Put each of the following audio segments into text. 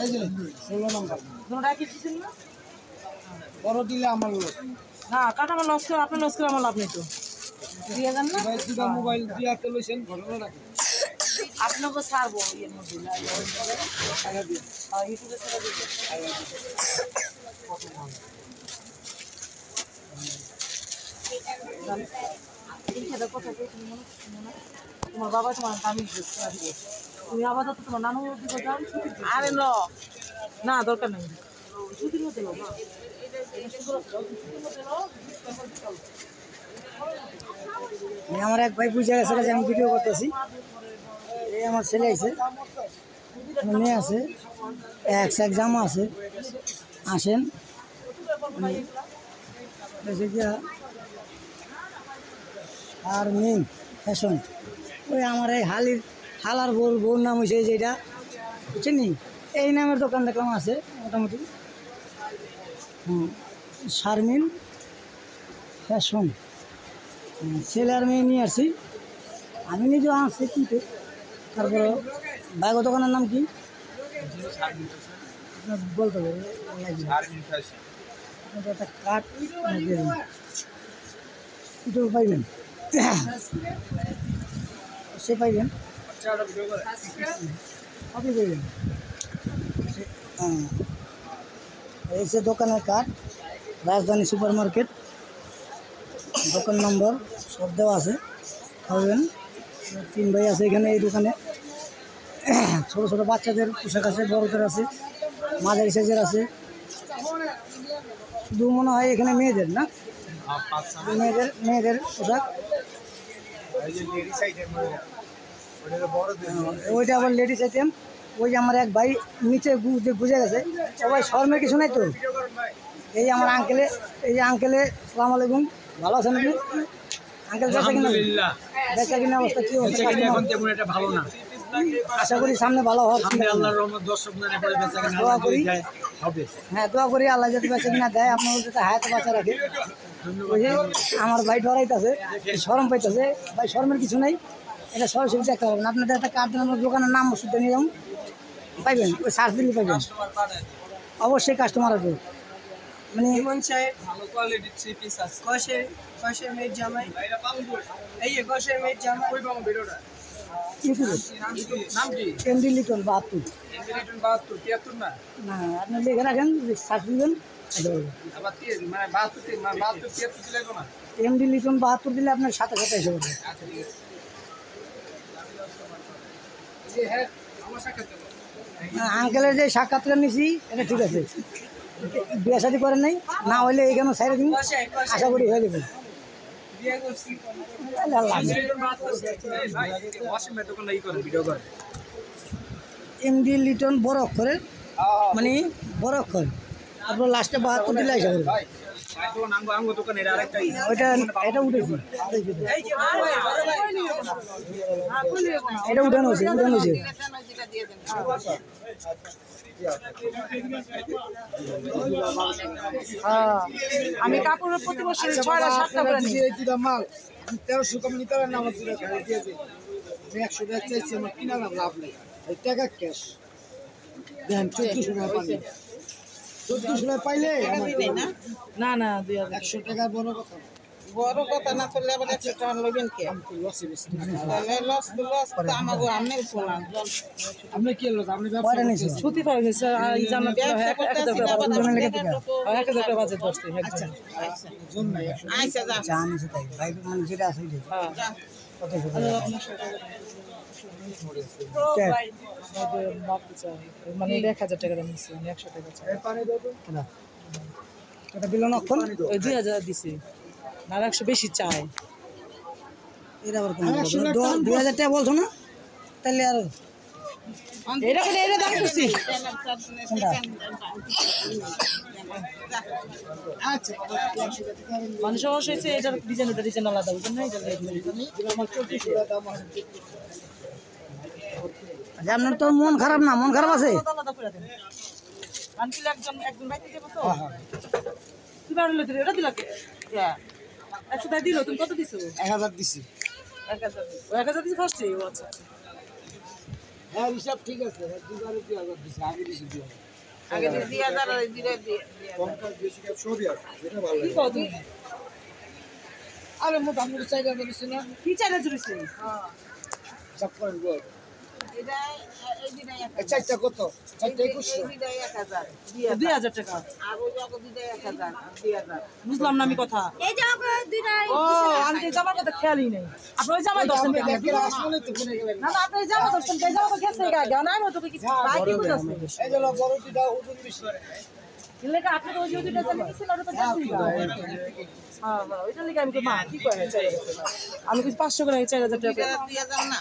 এই যে 16 নম্বর দুটোটা কি দিছেন না বড় দিলে আমার লস না কাটা আমার লস করে আপনি লস করে আমার লাভ নেই তো দিয়ে দেন না মোবাইল দিয়া তো লইছেন ঘটনা রাখেন আপনাকে ছাড়বো এর মধ্যে ইউটিউবে ছেড়ে দিব তোমার বাবা তোমার আমি তুমি আপাতত তোমার নানু যাও আরে না দরকার নেই ছুটির মধ্যে না আমার এক ভাই বুঝে গেছে যে আমি ভিডিও করতেছি এই আমার ছেলে আছে মেয়ে আছে এক্সাম আছে আসেন আর মেন ফ্যাশন ওই আমার এই হালার বউর নাম হয়েছে যেটা বুঝছেন নি এই নামের দোকান দেখলাম আছে মোটামুটি শারমিন ফ্যাশন ছেলে আর মেয়ে নিয়ে আসছি আমি নিজেও আসছি কিন্তু তারপরে বাইক দোকানের নাম কি বলতে হবে একটা কাঠ এটাও পাইবেন সে পাইবেন আপনি পাইবেন এই যে দোকানের কার্ড রাজধানী সুপার মার্কেট দোকান নম্বর সব দেওয়া আছে পাবেন 3 ভাই আছে এখানে এই দোকানে ছোটো ছোটো বাচ্চাদের পোশাক আছে বড়দের আছে মাঝারি সাইজের আছে শুধু মনে হয় এখানে মেয়েদের না মেয়েদের পোশাক ওইটা আবার লেডিস আইটেম ওই যে আমার এক ভাই নিচে বুঝে গেছে সবাই শর্মের কিছু নাই তো এই আমার আঙ্কেলে এই যে আঙ্কেলে আসসালামু আলাইকুম ভালো আছেন আপনি আঙ্কেল বেচা কিনা অবস্থা কি ভালো না আশা করি সামনে ভালো হওয়ার দোয়া করি হ্যাঁ দোয়া করি আল্লাহ যাতে বেচা কিনা দেয় আপনার যাতে হায়াতে বাঁচা রাখে ওই যে আমার ভাই ডরাইতেছে শরম পাইতেছে ভাই শরমের কিছু নাই এটা সরাসরি দেখতে পাবেন আপনাদের একটা কার্ড আমার দোকানের নাম ওষুধটা নিয়ে যাবেন পাইবেন ওই সার্চ দিলে পাইবেন অবশ্যই কাস্টমার আছে মানে ইমন সাহেব ভালো কোয়ালিটির 3 পিস আছে কষের মেট জামাই এই যে কষের মেট জামাই কই পাবো ভিডিওটা নাম কি এমডি লিটন 72 এমডি লিটন 72 73 না না আপনি লিখে রাখেন সার্চ দিবেন আবার কি মানে 72 মানে 72 73 দিলে না এমডি লিটন 72 দিলে আপনার সাথে সাথে এসে যাবে আচ্ছা ঠিক আছে এই হ্যাঁ আমার সাক্ষাৎ আঙ্কেলের যে সাক্ষাৎকার নিছি এটা ঠিক আছে বিয়ে শাদী করেন নাই না হইলে এইখানে সাইড দিন আশা করি হয়ে যাবে এমডি লিটন বড় অক্ষরের মানে বড় অক্ষর আপনার লাস্টে 72 দিলে আসা করবে ওইটা এটা উঠেছি এটা উঠানো হয়েছে আমি কাপড়ের প্রতি বছর 6টা 7টা করে নিই 1300 কম নিতে পারেন না আমার 100 টাকা চাইছি আমার কিনা লাভ নেই টাকা ক্যাশ দেন 1400 টাকা পানি 1400 টাকা পাইলে না না 100 টাকা বড় কথা না করলে আবার 100 টাকা লবেন কি তাহলে লস তো আমাগো আমনে বললাম আপনি কি হলো আপনি ব্যবসা নিছেন ছুটি পাই গেছে আর এই জানা 1000 টাকা বাজেট বসতে আচ্ছা জোন নাই আচ্ছা জানিস তাই ভাই মানে যেটা আছে হ্যাঁ কত মানে 1000 টাকা নিচ্ছে 100 টাকা চাই পানি দাও তো এটা দিল না কোন ওই 2000 দিছি না 100 বেশি চাই এর আবার কোন 2000 টাকা বলছো না তাহলে আর এটা দাম করছি আচ্ছা মানে সমস্যা হয়েছে এটার ডিজাইন আলাদা বুঝছেন না এটা আমার 1400 টাকা দাম আছে আপনার তো মন খারাপ না মন খারাপ আছে আলাদা করে দেন আনছিল একজন বাইতে দেব তো তুই বাড়লে এটা দিলা কে 100 টাকা দিলো তুমি কত দিছো 1000 দিছি 1000 দিছি ফার্স্টে ও আচ্ছা হ্যাঁ হিসাব ঠিক আছে, দুবারে 2000 দিছে, আগে দিছে 2000। আগে 2000 আর দিলে কি কত আরে মোটামুটি 4000 দিছে না? কি চাইলে জুড়েছে সব করেন গো। এটা এই দিনে এই চারটা কত? চারটা 2100। 2000 টাকা আর ওই জায়গা দিলে 1000 2000 বুঝলাম না আমি কথা এই যে আমাকে দুইটাই ও আমি তো জামার কথা খেয়ালই নাই আপনি ওই জামাই দর্শন কেন আসলে তো কোনে গেলেন? না না আপনি এই জামা দর্শন কে জামা তো গেছে গা না আমি তোকে কিছু ভাই কি বলছিস এই যে বড় দুটা ওজন বেশি। ইলে কা আপনি তো ওই দুইটা জামা কিছু না ওটা তো গেছে গা হ্যাঁ হ্যাঁ ওইটা লিখে আমি তো মা কি কয় চাই আমি কিছু 500 করে 4000 টাকা 2000 না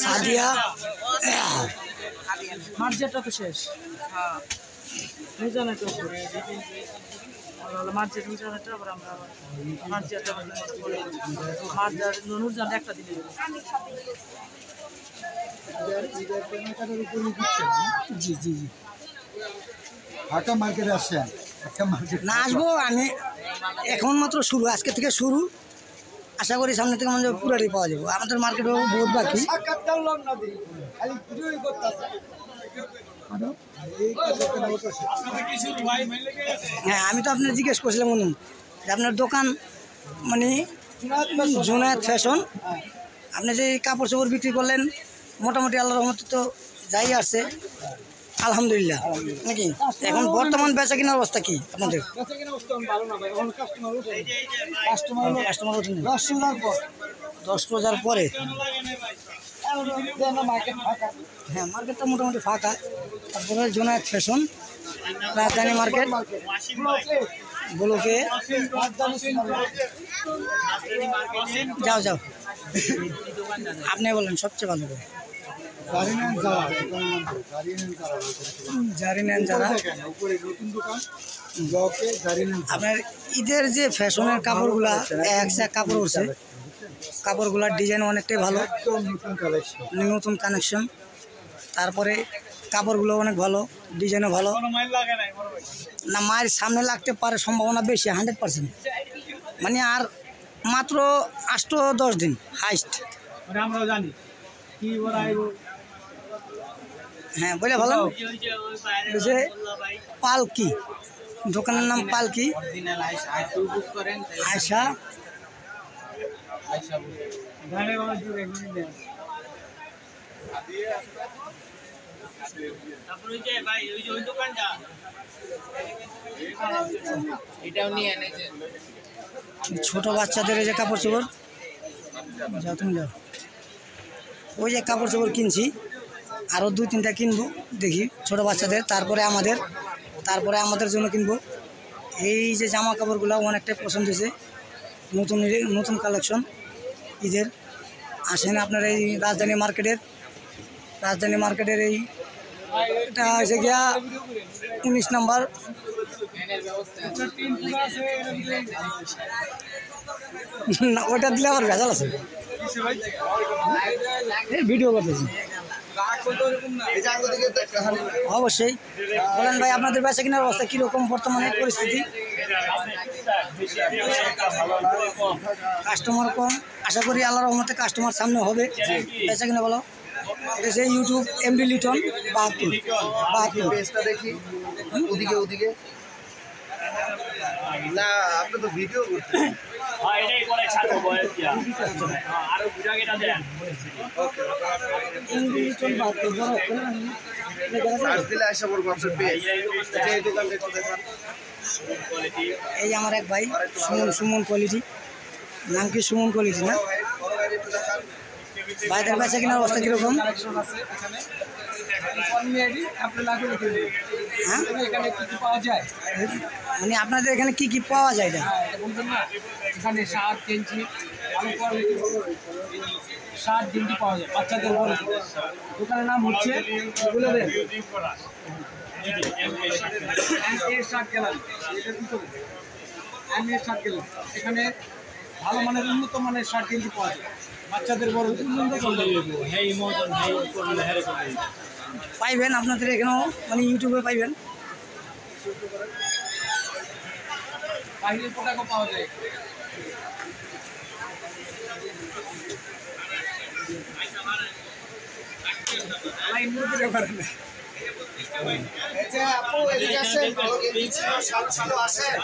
সাদিয়া মার্জেটটা তো শেষ হ্যাঁ নিজানে তো শেষ মার্জেট নিজানেটা আবার আমরা মার্জেটটা মার্জার নুরজান একটা দিলে জি জি জি। ঢাকা মার্কেটে আসছেন? ঢাকা মার্কেট না আসবো আমি, এখন মাত্র শুরু, আজকে থেকে শুরু। আশা করি সামনে থেকে আমাদের পুরাটি পাওয়া যাবে। আমাদের মার্কেটে বহুত বাকি। হ্যাঁ আমি তো আপনার জিজ্ঞেস করছিলাম অনুন যে আপনার দোকান মানে জুনায়েদ ফ্যাশন, আপনি যে কাপড় চোপড় বিক্রি করলেন মোটামুটি আল্লাহর রহমতে তো যাই আসছে আলহামদুলিল্লাহ নাকি? এখন বর্তমান বেচা কেনার অবস্থা কি আপনাদের? কাস্টমার ওঠেনি 10 রোজার পরে। হ্যাঁ মার্কেটটা মোটামুটি ফাঁকা। তারপরে জুনায়েদ ফ্যাশন রাজধানী মার্কেট ব্লকে যাও যাও আপনি বলেন সবচেয়ে ভালো করে। জারিনেন যারা আপনার ঈদের যে ফ্যাশনের কাপড়গুলা এক কাপড় উঠছে, কাপড়গুলার ডিজাইন অনেকটাই ভালো, নতুন কানেকশন। তারপরে কাপড়গুলো অনেক ভালো, ডিজাইনও ভালো না। মায়ের সামনে লাগতে পারে সম্ভাবনা বেশি, 100%। মানে আর মাত্র 8-10 দিন হাইস্ট। আমরাও জানি কি হ্যাঁ বলে ভালো যে পালকি, দোকানের নাম পালকি আয়শা। ছোট বাচ্চাদের এই যে কাপড় চোপড়, যাও তুমি যাও। ওই যে কাপড় চোপড় কিনছি, আরও 2-3টা কিনবো দেখি ছোট বাচ্চাদের, তারপরে আমাদের জন্য কিনবো। এই যে জামা কাপড়গুলো অনেকটাই পছন্দ হয়েছে, নতুন কালেকশন ঈদের। আসেন আপনার এই রাজধানী মার্কেটের এই এটা হয়েছে গিয়া 19 নম্বর। না ওইটা দিলে আবার ভেজাল আছে, ভিডিও করতেছি। অবশ্যই বলেন ভাই আপনাদের বেচা কেনার অবস্থা কীরকম বর্তমানে পরিস্থিতি? কাস্টমার কম, আশা করি আল্লাহর রহমতে কাস্টমার সামনে হবে। বেচা কিনা বলো। এটা সেই ইউটিউব এমডি লিটন 72 দেখি ওদিকে না, আপনি তো ভিডিও করতেন। এই আমার এক ভাই সুমন কোয়ালিটি, নাম কি সুমন কোয়ালিটি না? ভাইদের বেচা কেনার অবস্থা কিরকম? হ্যাঁ মানে আপনাদের এখানে কি কি পাওয়া যায়? এখানে শার্ট গেঞ্জি ভালো কোয়ালিটি শার্ট গেঞ্জি পাওয়া যায় বাচ্চাদের বড়। দোকানের নাম হচ্ছে বলে দেন শার্ট গ্যালারি। শার্ট গ্যালারি এখানে ভালো মানের উন্নত মানের শার্ট গেঞ্জি পাওয়া যায় বাচ্চাদের বড়। পাইবেন আপনাদের এখানেও, মানে ইউটিউবে পাইবেন। বাইরের পোশাকও পাওয়া যায়। আপু এদিকে আসেন, 3 ছিল 7 ছিল আসেন।